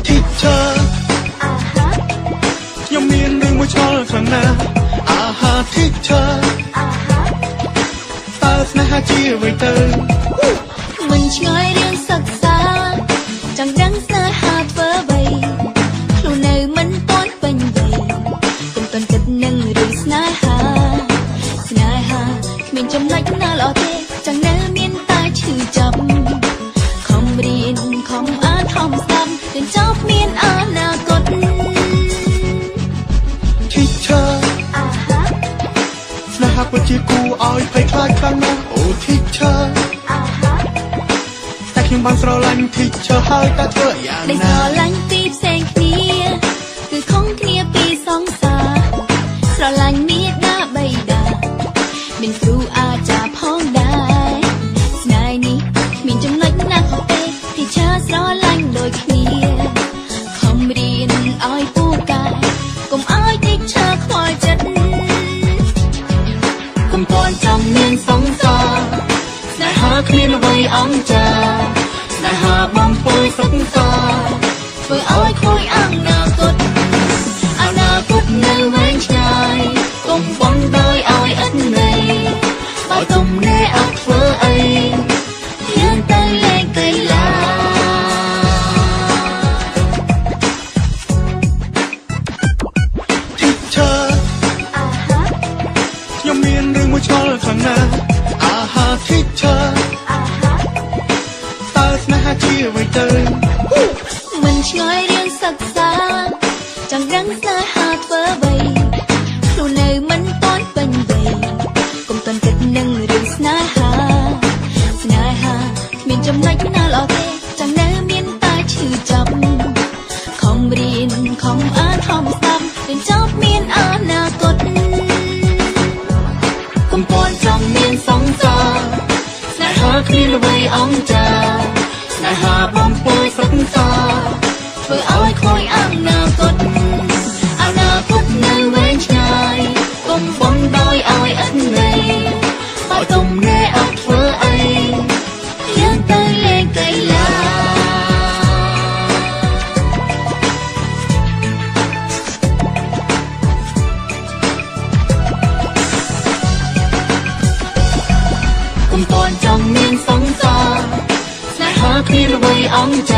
ที่เธอยังมีเรื่องว่าชอบข้างหน้าอาหารที่เธอตาสนาจีไว้เติมមិនឆ្ងល់រឿងសិក្សាចង់ដឹងស្នេហាធ្វើអ្វីខ្លួននៅមិនទាន់ពេញវ័យកុំតន់គិតនឹងរឿងស្នេហាគ្មានចំណុចណាល្អទេចង់នៅមានតែឈឺចាប់ខំរៀនខំអានខំស្ដាប់រៀនចប់មានអនាគតที่เธอស្នេហាពិតជាគួរឲ្យភ័យខ្លាចខ្លាំងណាស់អូที่เธอខ្ញុំបានស្រឡាញ់ที่เธอហើយតែធ្វើយ៉ាងណាស្រឡាញ់ពីផ្សេងគ្នាគឺខុសគ្នាពីសង្សារស្រឡាញ់មាតាបិតាមានគ្រូអាចារ្យផងដែរស្នេហ៍នេះគ្មានចំណុចណាខុសទេទីឆាស្រឡាញ់ដូចគ្នាខំរៀនឲ្យពូកែកុំឲ្យទីឆាខ្វល់ចិត្តកុំតន់ចាំមានសង្សារស្នេហាគ្មានអ្វីអង្ចាស្នេហាបំពុលសិក្សាធ្វើឲ្យខូចអនាគតនៅវែងឆ្ងាយកុំបំដោយឲ្យឥតន័យបើទុំណែអត់ធ្វើអីយើងទៅលេងកីឡាที่เธอยังมีเรื่องว่าชอบข้างหน้าอาหารที่เธอตาสนาจีไว้เติมមិនឆ្ងល់រឿងសិក្សាចង់ដឹងស្នេហាធ្វើអ្វីខ្លួននៅមិនទាន់ពេញវ័យកុំតន់គិតនឹងរឿងស្នេហាគ្មានចំណុចណាល្អទេចង់នៅមានតែឈឺចាប់ខំរៀនខំអានខំស្ដាប់រៀនចប់មានអនាគតកុំតន់ចាំមានសង្សារស្នេហាគ្មានអ្វីអង្ចាស្នេហាបំពុលសិក្សាធ្វើឲ្យខូចអនាគតនៅវែងឆ្ងាយកុំបំដោយឲ្យឥតន័យបើទុំណែអត់ធ្វើអីយើងទៅលេងកីឡាកុំតន់ចាំមានសង្សារស្នេហាគ្មានអ្វីអង្ចា